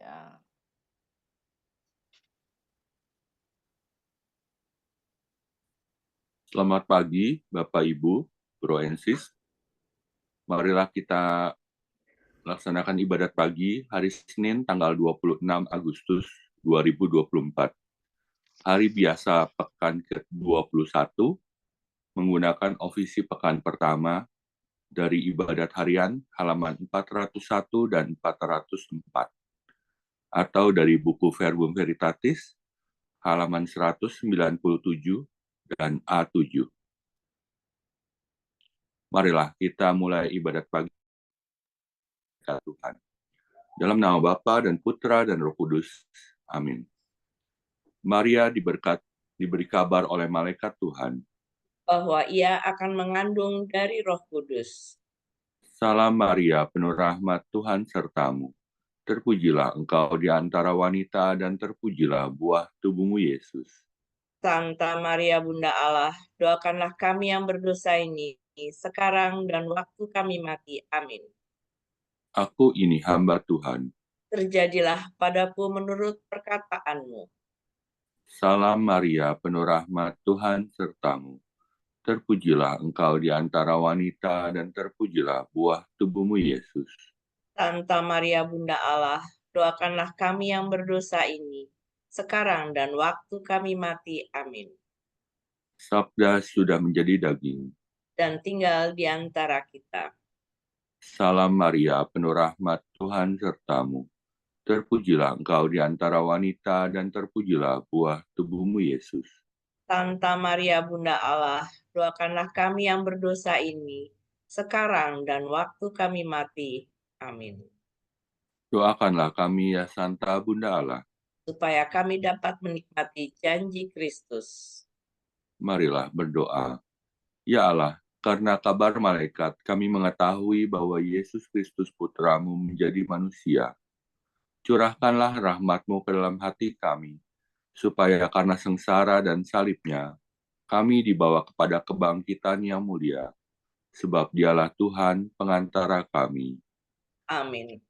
Ya. Selamat pagi, Bapak Ibu, Bro and Sis. Marilah kita laksanakan ibadat pagi hari Senin tanggal 26 Agustus 2024. Hari biasa pekan ke-21 menggunakan ofisi pekan pertama dari ibadat harian halaman 401 dan 404 atau dari buku Verbum Veritatis halaman 197 dan A7. Marilah kita mulai ibadat pagi Tuhan. Dalam nama Bapa dan Putra dan Roh Kudus. Amin. Maria diberi kabar oleh malaikat Tuhan. Bahwa ia akan mengandung dari Roh Kudus. Salam Maria, penuh rahmat Tuhan sertamu. Terpujilah engkau di antara wanita dan terpujilah buah tubuhmu Yesus. Santa Maria Bunda Allah, doakanlah kami yang berdosa ini, sekarang dan waktu kami mati. Amin. Aku ini hamba Tuhan. Terjadilah padaku menurut perkataanmu. Salam Maria, penuh rahmat Tuhan sertamu. Terpujilah engkau di antara wanita dan terpujilah buah tubuhmu Yesus. Santa Maria Bunda Allah, doakanlah kami yang berdosa ini, sekarang dan waktu kami mati. Amin. Sabda sudah menjadi daging. Dan tinggal di antara kita. Salam Maria, penuh rahmat Tuhan sertamu. Terpujilah engkau di antara wanita dan terpujilah buah tubuhmu Yesus. Santa Maria Bunda Allah, doakanlah kami yang berdosa ini, sekarang dan waktu kami mati. Amin. Doakanlah kami ya Santa Bunda Allah. Supaya kami dapat menikmati janji Kristus. Marilah berdoa. Ya Allah, karena kabar malaikat kami mengetahui bahwa Yesus Kristus Putramu menjadi manusia. Curahkanlah rahmat-Mu ke dalam hati kami, supaya karena sengsara dan salibnya, kami dibawa kepada kebangkitan yang mulia, sebab dialah Tuhan pengantara kami. Amin.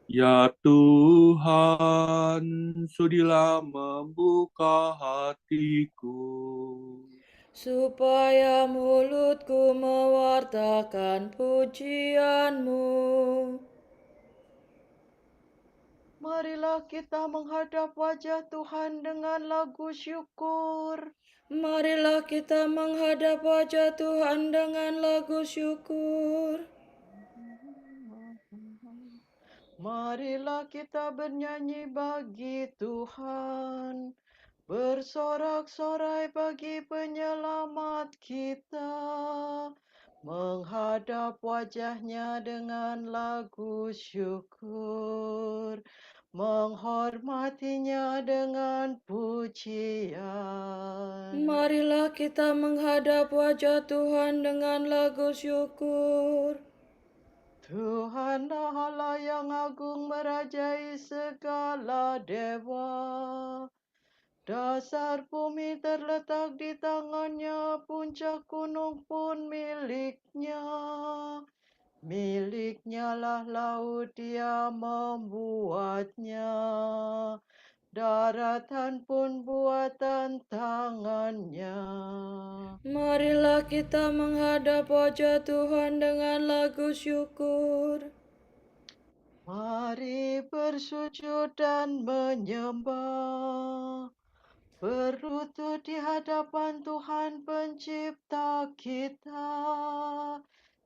Ya Tuhan, sudilah membuka hatiku, supaya mulutku mewartakan pujian-Mu. Marilah kita menghadap wajah Tuhan dengan lagu syukur. Marilah kita menghadap wajah Tuhan dengan lagu syukur. Marilah kita bernyanyi bagi Tuhan, bersorak-sorai bagi penyelamat kita, menghadap wajahnya dengan lagu syukur, menghormatinya dengan pujian. Marilah kita menghadap wajah Tuhan dengan lagu syukur. Tuhan Allah yang agung merajai segala dewa. Dasar bumi terletak di tangannya, puncak gunung pun miliknya. Miliknya lah laut, dia membuatnya. Daratan pun buatan tangannya. Marilah kita menghadap wajah Tuhan dengan lagu syukur. Mari bersujud dan menyembah, berlutut di hadapan Tuhan pencipta kita.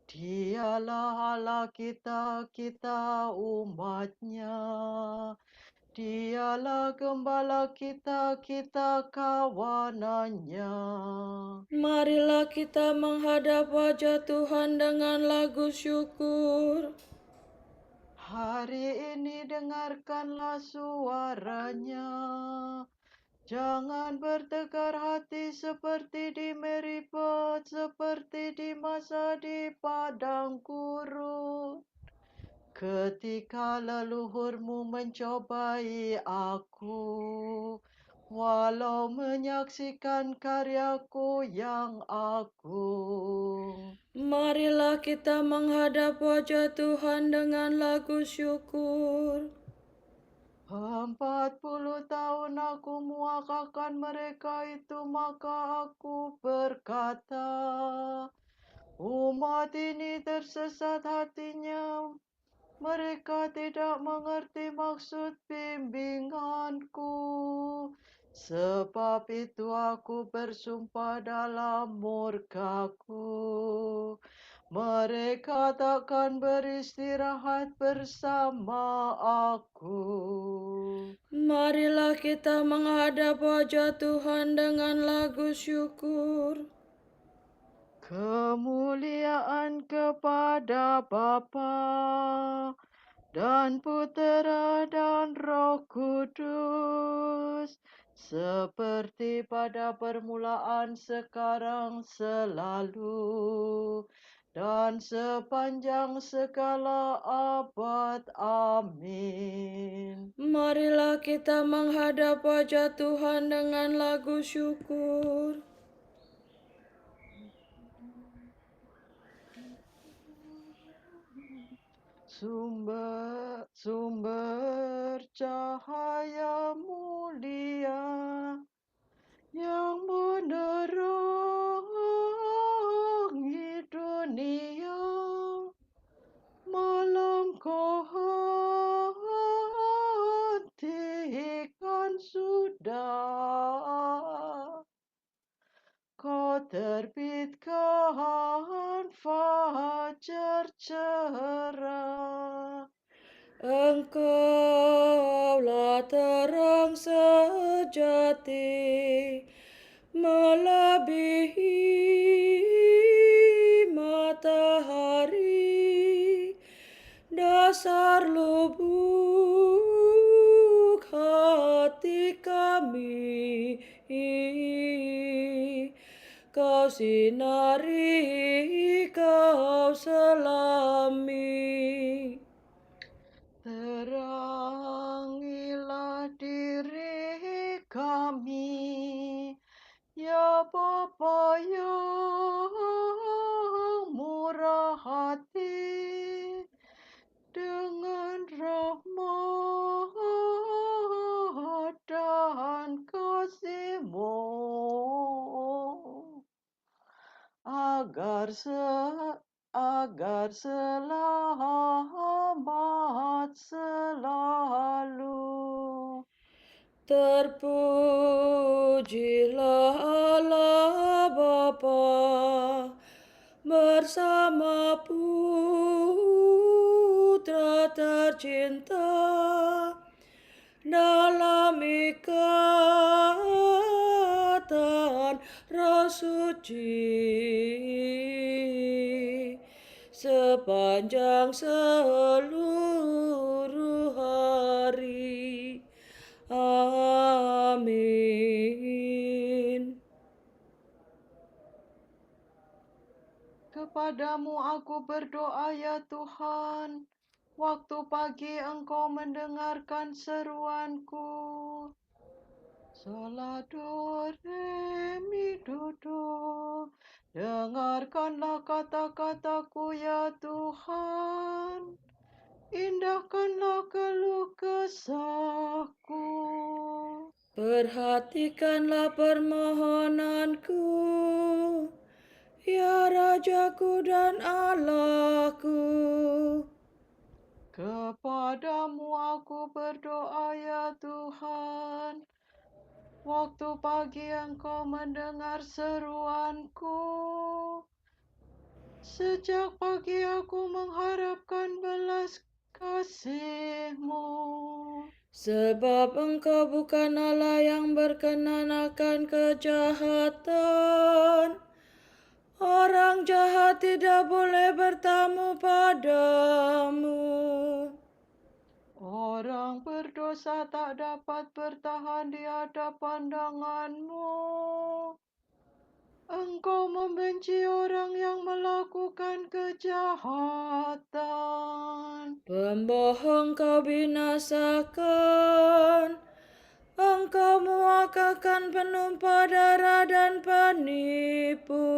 Dialah Allah kita, kita umatnya. Dialah gembala kita, kita kawanannya. Marilah kita menghadap wajah Tuhan dengan lagu syukur. Hari ini dengarkanlah suaranya. Jangan bertegar hati seperti di Meribah, seperti di masa di padang gurun. Ketika leluhurmu mencobai aku, walau menyaksikan karyaku yang agung. Marilah kita menghadap wajah Tuhan dengan lagu syukur. 40 tahun aku muakakan mereka itu, maka aku berkata, umat ini tersesat hatinya, mereka tidak mengerti maksud bimbinganku. Sebab itu aku bersumpah dalam murkaku, mereka takkan beristirahat bersama aku. Marilah kita menghadap wajah Tuhan dengan lagu syukur. Kemuliaan kepada Bapa dan Putera dan Roh Kudus, seperti pada permulaan, sekarang, selalu, dan sepanjang segala abad. Amin. Marilah kita menghadap wajah Tuhan dengan lagu syukur. Sumber cahaya mulia yang menerangi dunia, malam kau hentikan sudah, kau terbitkan fajar cerah. Engkaulah terang sejati, melebihi matahari, dasar lubuk hati kami. Kau sinari, kau selami. Terangilah diri kami, ya Bapa yang murah hati, dengan rahmat dan kasih-Mu, agar selamat selalu. Terpujilah Allah Bapa bersama Putra tercinta dalam ikatan Roh Suci sepanjang seluruh hari. Amin. Kepadamu aku berdoa, ya Tuhan. Waktu pagi Engkau mendengarkan seruanku. Sola, do, re, mi, do, do. Dengarkanlah kata-kataku, ya Tuhan. Indahkanlah keluh kesahku. Perhatikanlah permohonanku, ya Rajaku dan Allahku. Kepadamu aku berdoa, ya Tuhan. Waktu pagi Engkau mendengar seruanku. Sejak pagi aku mengharapkan belas kasih-Mu. Sebab Engkau bukan Allah yang berkenan akan kejahatan. Orang jahat tidak boleh bertamu padamu. Orang berdosa tak dapat bertahan di hadapan pandangan-Mu. Engkau membenci orang yang melakukan kejahatan. Pembohong kau binasakan, engkau muakakan penumpah darah dan penipu.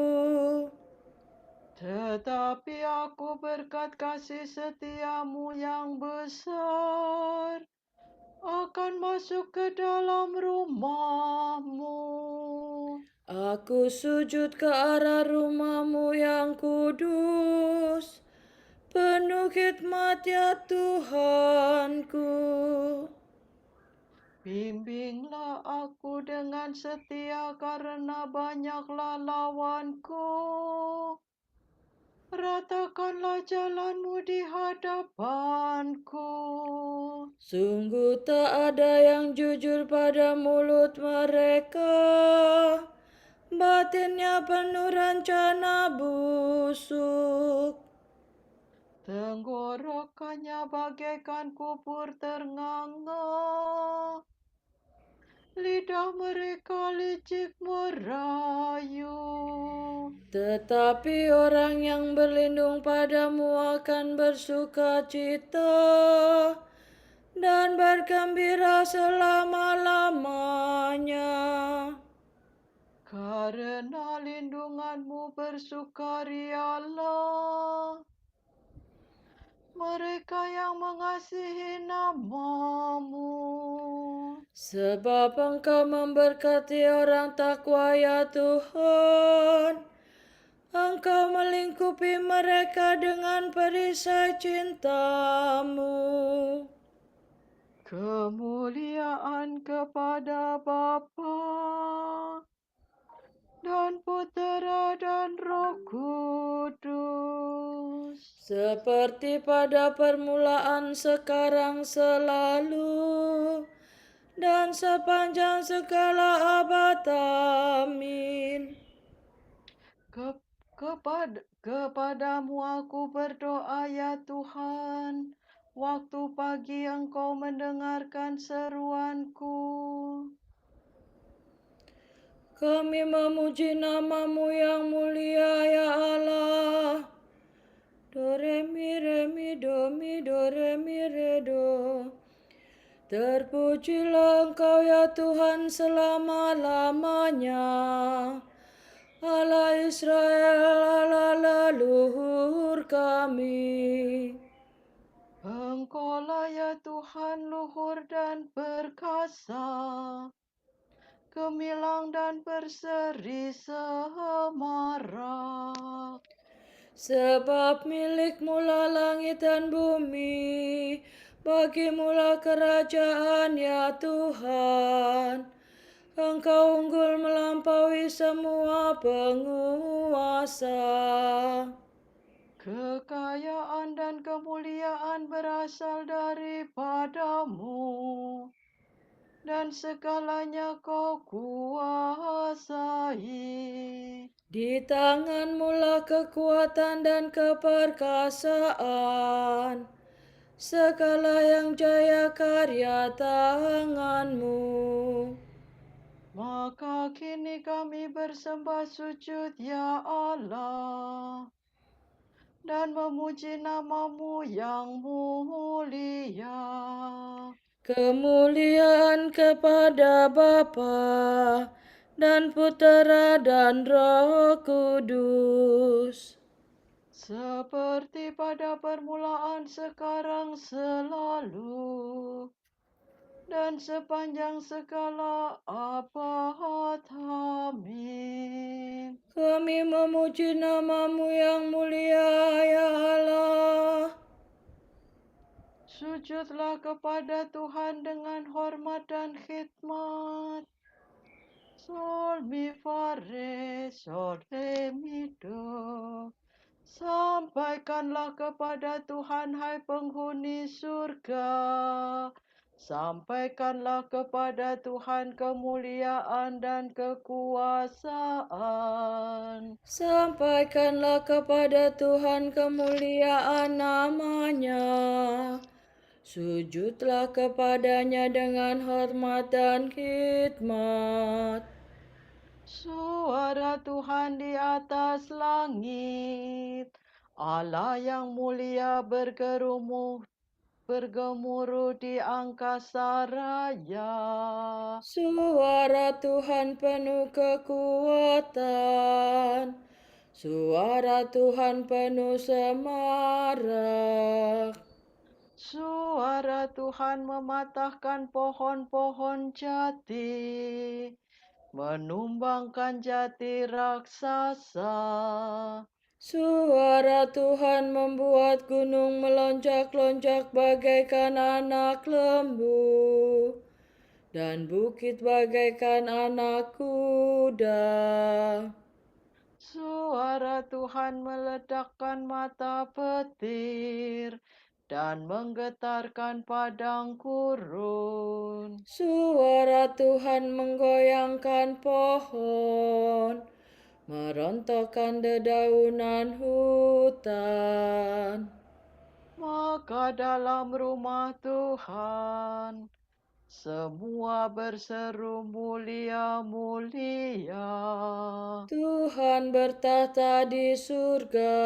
Tetapi aku berkat kasih setia-Mu yang besar. akan masuk ke dalam rumah-Mu. Aku sujud ke arah rumah-Mu yang kudus, penuh khidmat ya Tuhanku. Bimbinglah aku dengan setia karena banyaklah lawanku. Ratakanlah jalan-Mu di hadapanku. Sungguh tak ada yang jujur pada mulut mereka, batinnya penuh rencana busuk. Tenggorokannya bagaikan kubur ternganga. Lidah mereka licik merayu. Tetapi orang yang berlindung padamu akan bersuka cita dan bergembira selama-lamanya. Karena lindungan-Mu bersukarialah mereka yang mengasihi nama-Mu. Sebab Engkau memberkati orang takwa ya Tuhan. Engkau melingkupi mereka dengan perisai cinta-Mu. Kemuliaan kepada Bapa dan Putera dan Roh Kudus. Seperti pada permulaan, sekarang, selalu, dan sepanjang segala abad. Amin. Kepadamu aku berdoa ya Tuhan, waktu pagi Engkau mendengarkan seruanku. Kami memuji nama-Mu yang mulia ya Allah. Do re mi do mi do re mi re do. Terpujilah Engkau ya Tuhan selama-lamanya. Allah Israel, Allah leluhur kami. Engkaulah ya Tuhan luhur dan perkasa, gemilang dan berseri semarak. Sebab milik-Mu lah langit dan bumi, bagi-Mu lah kerajaan ya Tuhan. Engkau unggul melampaui semua penguasa. Kekayaan dan kemuliaan berasal daripada-Mu, dan segalanya Kau kuasai. Di tangan-Mu lah kekuatan dan keperkasaan. Segala yang jaya karya tangan-Mu. Maka kini kami bersembah sujud ya Allah, dan memuji nama-Mu yang mulia. Kemuliaan kepada Bapa dan Putera dan Roh Kudus. Seperti pada permulaan, sekarang, selalu, dan sepanjang segala abad. Amin. Kami memuji nama-Mu yang mulia ya Allah. Sujudlah kepada Tuhan dengan hormat dan khidmat. Sol, mi, fa, re, sol, re, mi, do. Sampaikanlah kepada Tuhan, hai penghuni surga. Sampaikanlah kepada Tuhan kemuliaan dan kekuasaan. Sampaikanlah kepada Tuhan kemuliaan nama-Nya. Sujudlah kepadanya dengan hormat dan khidmat. Suara Tuhan di atas langit, Allah yang mulia bergemuruh di angkasa raya. Suara Tuhan penuh kekuatan. Suara Tuhan penuh semarak. Suara Tuhan mematahkan pohon-pohon jati, menumbangkan jati raksasa. Suara Tuhan membuat gunung melonjak-lonjak bagaikan anak lembu, dan bukit bagaikan anak kuda. Suara Tuhan meledakkan mata petir dan menggetarkan padang gurun. Suara Tuhan menggoyangkan pohon, merontokkan dedaunan hutan. Maka dalam rumah Tuhan, semua berseru mulia-mulia. Tuhan bertahta di surga,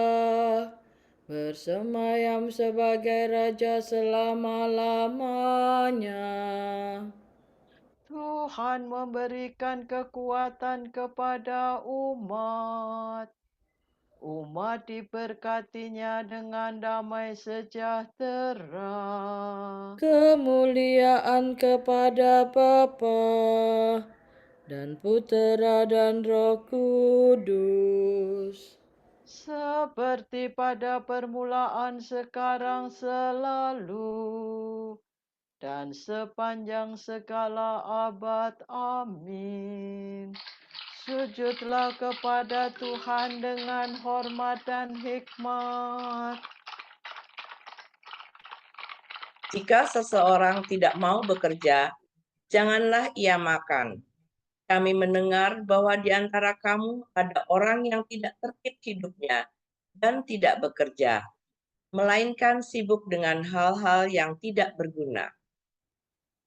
bersemayam sebagai Raja selama-lamanya. Tuhan memberikan kekuatan kepada umat. Umat diberkatinya dengan damai sejahtera. Kemuliaan kepada Bapa dan Putera dan Roh Kudus. Seperti pada permulaan, sekarang, selalu, dan sepanjang segala abad. Amin. Sujudlah kepada Tuhan dengan hormat dan hikmat. Jika seseorang tidak mau bekerja, janganlah ia makan. Kami mendengar bahwa di antara kamu ada orang yang tidak tertib hidupnya dan tidak bekerja, melainkan sibuk dengan hal-hal yang tidak berguna.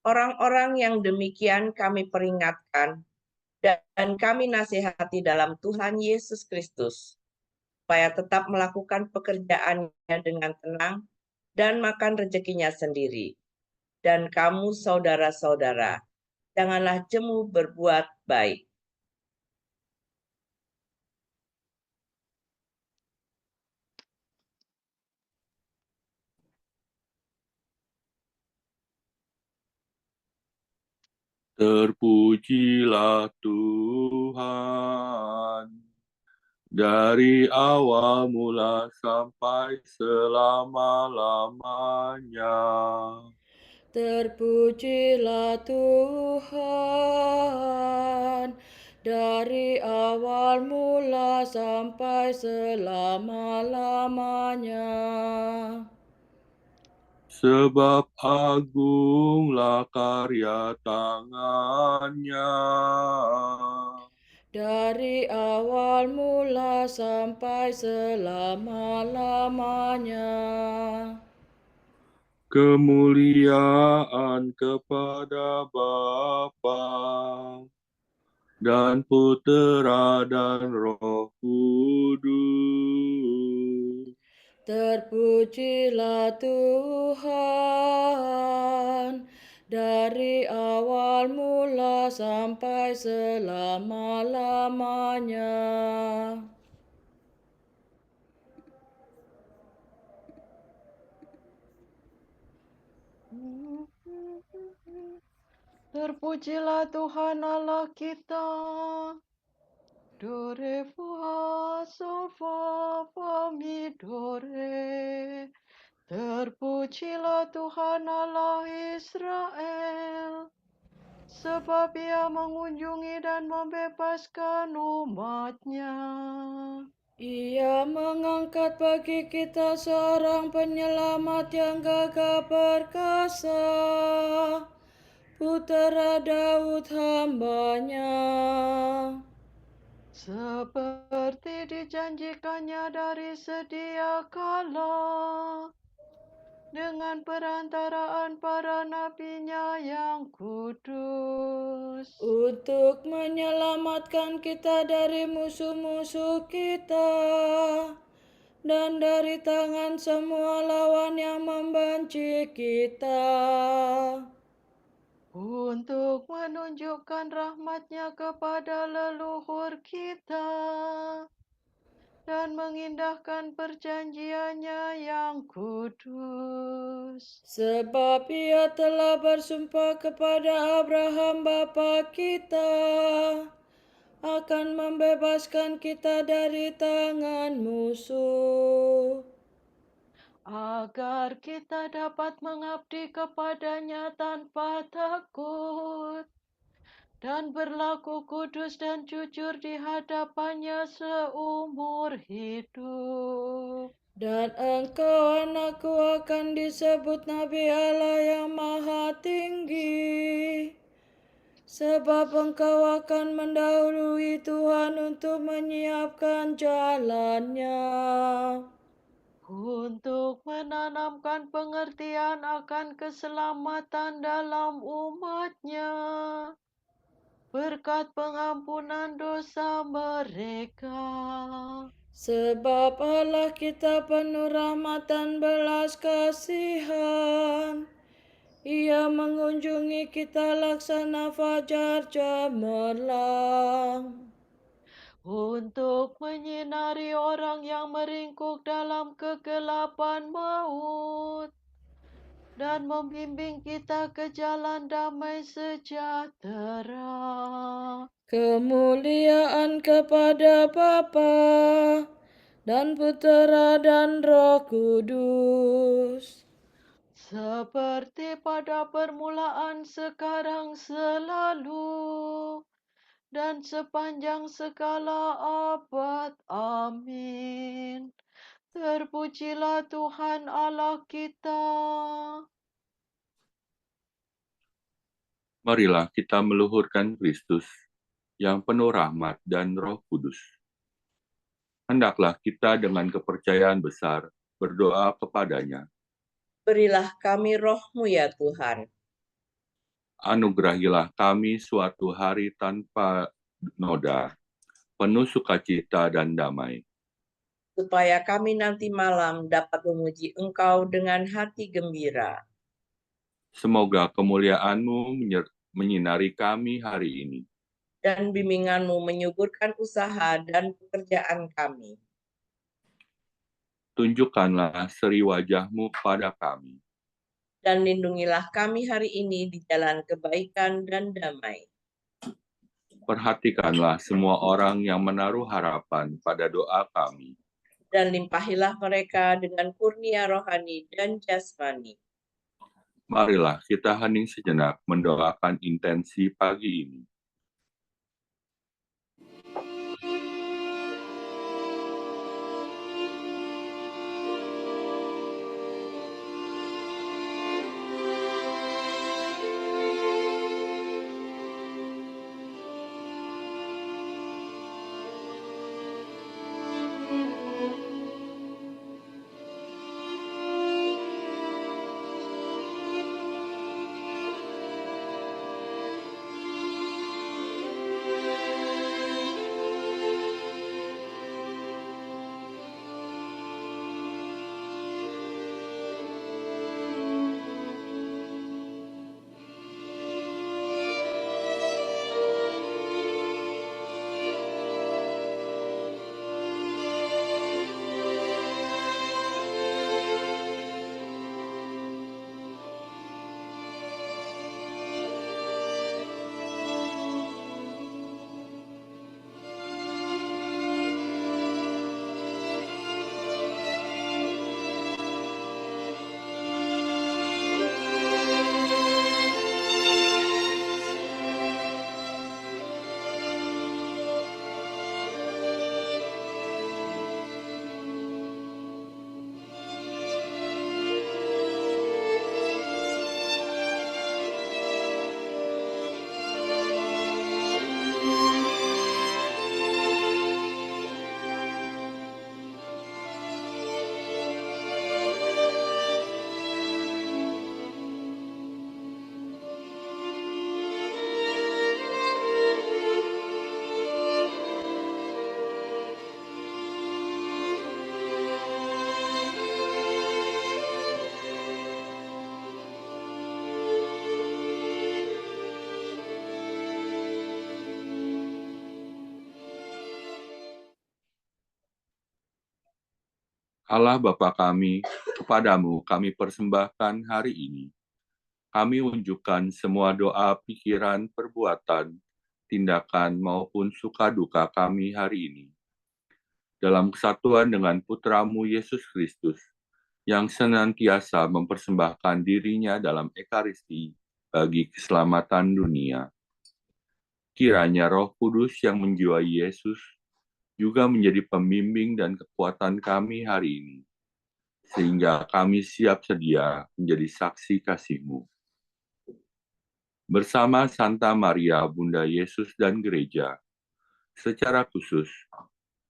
Orang-orang yang demikian kami peringatkan dan kami nasihati dalam Tuhan Yesus Kristus, supaya tetap melakukan pekerjaannya dengan tenang dan makan rezekinya sendiri. Dan kamu saudara-saudara, janganlah jemu berbuat baik. Terpujilah Tuhan dari awal mula sampai selama-lamanya. Terpujilah Tuhan dari awal mula sampai selama-lamanya. Sebab agunglah karya tangannya. Dari awal mula sampai selama-lamanya. Kemuliaan kepada Bapa dan Putera dan Roh Kudus. Terpujilah Tuhan dari awal mula sampai selama-lamanya. Terpujilah Tuhan Allah kita. Do, re, fa, sol, fa, fa, mi, do, re. Terpujilah Tuhan Allah Israel, sebab Ia mengunjungi dan membebaskan umat-Nya. Ia mengangkat bagi kita seorang penyelamat yang gagah perkasa, Putera Daud hamba-Nya. Seperti dijanjikannya dari sedia kala, dengan perantaraan para nabi-Nya yang kudus. Untuk menyelamatkan kita dari musuh-musuh kita dan dari tangan semua lawan yang membenci kita. Untuk menunjukkan rahmat-Nya kepada leluhur kita dan mengindahkan perjanjiannya yang kudus. Sebab Ia telah bersumpah kepada Abraham bapa kita akan membebaskan kita dari tangan musuh, Agar kita dapat mengabdi kepadanya tanpa takut dan berlaku kudus dan jujur di hadapannya seumur hidup. dan engkau anakku akan disebut Nabi Allah yang Maha Tinggi, sebab engkau akan mendahului Tuhan untuk menyiapkan jalannya, Untuk menanamkan pengertian akan keselamatan dalam umatnya, berkat pengampunan dosa mereka. sebab Allah kita penuh rahmat dan belas kasihan. Ia mengunjungi kita laksana fajar cemerlang, Untuk menyinari orang yang meringkuk dalam kegelapan maut, dan membimbing kita ke jalan damai sejahtera. kemuliaan kepada Bapa dan Putera dan Roh Kudus, Seperti pada permulaan, sekarang, selalu, dan sepanjang segala abad. Amin. Terpujilah Tuhan Allah kita. Marilah kita meluhurkan Kristus yang penuh rahmat dan Roh Kudus. Hendaklah kita dengan kepercayaan besar berdoa kepadanya. Berilah kami roh-Mu ya Tuhan, Anugerahilah kami suatu hari tanpa noda, penuh sukacita dan damai. supaya kami nanti malam dapat memuji Engkau dengan hati gembira. Semoga kemuliaan-Mu menyinari kami hari ini. Dan bimbingan-Mu menyuburkan usaha dan pekerjaan kami. Tunjukkanlah seri wajah-Mu pada kami. Dan lindungilah kami hari ini di jalan kebaikan dan damai. Perhatikanlah semua orang yang menaruh harapan pada doa kami. Dan limpahilah mereka dengan kurnia rohani dan jasmani. Marilah kita hening sejenak mendoakan intensi pagi ini. Allah Bapa kami, kepadamu kami persembahkan hari ini. Kami unjukkan semua doa, pikiran, perbuatan, tindakan, maupun suka duka kami hari ini. Dalam kesatuan dengan Putramu Yesus Kristus, yang senantiasa mempersembahkan dirinya dalam Ekaristi bagi keselamatan dunia. Kiranya Roh Kudus yang menjiwai Yesus juga menjadi pembimbing dan kekuatan kami hari ini, sehingga kami siap sedia menjadi saksi kasih-Mu. Bersama Santa Maria, Bunda Yesus dan Gereja, secara khusus,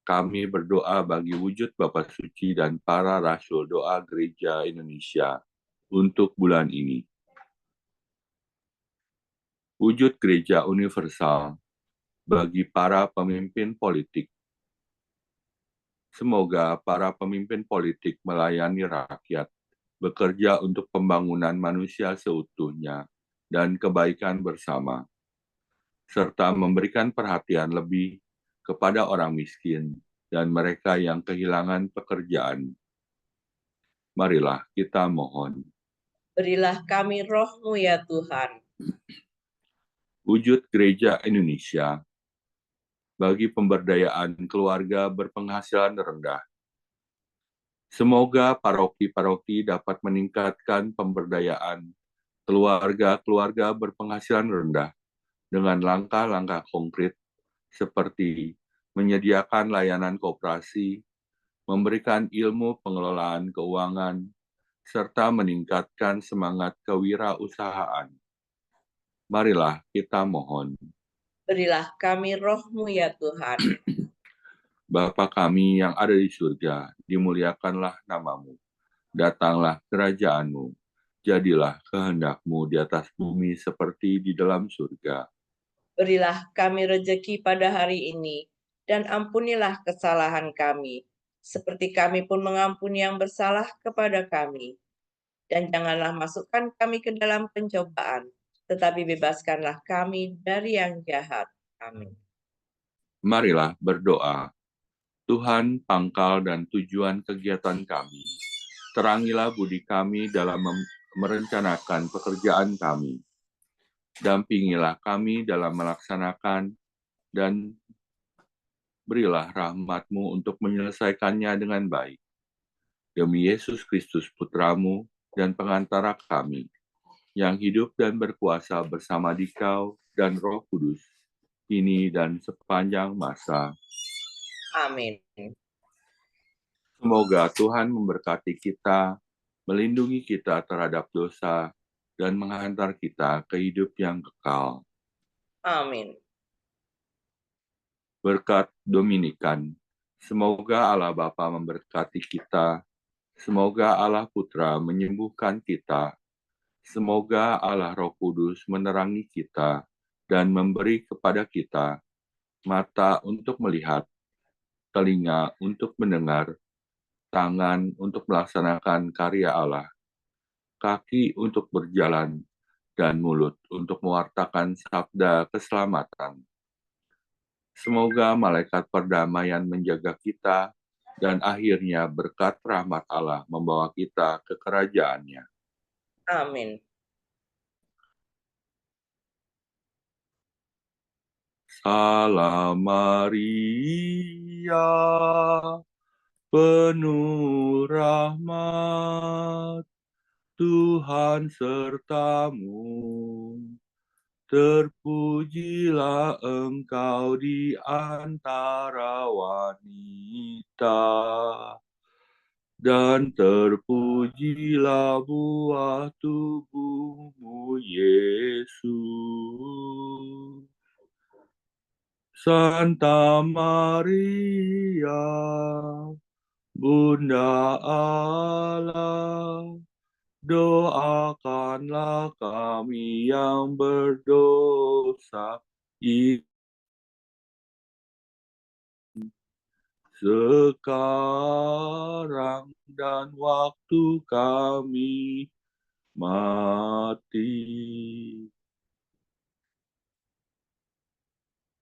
kami berdoa bagi wujud Bapa Suci dan para Rasul Doa Gereja Indonesia untuk bulan ini. Wujud Gereja Universal bagi para pemimpin politik. Semoga para pemimpin politik melayani rakyat, bekerja untuk pembangunan manusia seutuhnya dan kebaikan bersama, serta memberikan perhatian lebih kepada orang miskin dan mereka yang kehilangan pekerjaan. Marilah kita mohon. Berilah kami roh-Mu ya Tuhan. Wujud Gereja Indonesia bagi pemberdayaan keluarga berpenghasilan rendah. Semoga paroki-paroki dapat meningkatkan pemberdayaan keluarga-keluarga berpenghasilan rendah dengan langkah-langkah konkret seperti menyediakan layanan koperasi, memberikan ilmu pengelolaan keuangan, serta meningkatkan semangat kewirausahaan. Marilah kita mohon. Berilah kami roh-Mu ya Tuhan. Bapa kami yang ada di surga, dimuliakanlah nama-Mu. Datanglah kerajaan-Mu. Jadilah kehendak-Mu di atas bumi seperti di dalam surga. Berilah kami rejeki pada hari ini, dan ampunilah kesalahan kami, seperti kami pun mengampuni yang bersalah kepada kami. Dan janganlah masukkan kami ke dalam pencobaan, tetapi bebaskanlah kami dari yang jahat. Amin. Marilah berdoa. Tuhan, pangkal dan tujuan kegiatan kami. Terangilah budi kami dalam merencanakan pekerjaan kami. Dampingilah kami dalam melaksanakan dan berilah rahmat-Mu untuk menyelesaikannya dengan baik. Demi Yesus Kristus Putra-Mu dan pengantara kami, yang hidup dan berkuasa bersama Dikau dan Roh Kudus, kini dan sepanjang masa. Amin. Semoga Tuhan memberkati kita, melindungi kita terhadap dosa, dan menghantar kita ke hidup yang kekal. Amin. Berkat Dominikan, semoga Allah Bapa memberkati kita, semoga Allah Putra menyembuhkan kita, semoga Allah Roh Kudus menerangi kita dan memberi kepada kita mata untuk melihat, telinga untuk mendengar, tangan untuk melaksanakan karya Allah, kaki untuk berjalan, dan mulut untuk mewartakan sabda keselamatan. Semoga malaikat perdamaian menjaga kita, dan akhirnya berkat rahmat Allah membawa kita ke kerajaannya. Amin. Salam Maria, penuh rahmat, Tuhan sertamu. Terpujilah engkau di antara wanita, dan terpujilah buah tubuhmu, Yesus. Santa Maria, Bunda Allah, doakanlah kami yang berdosa sekarang dan waktu kami mati.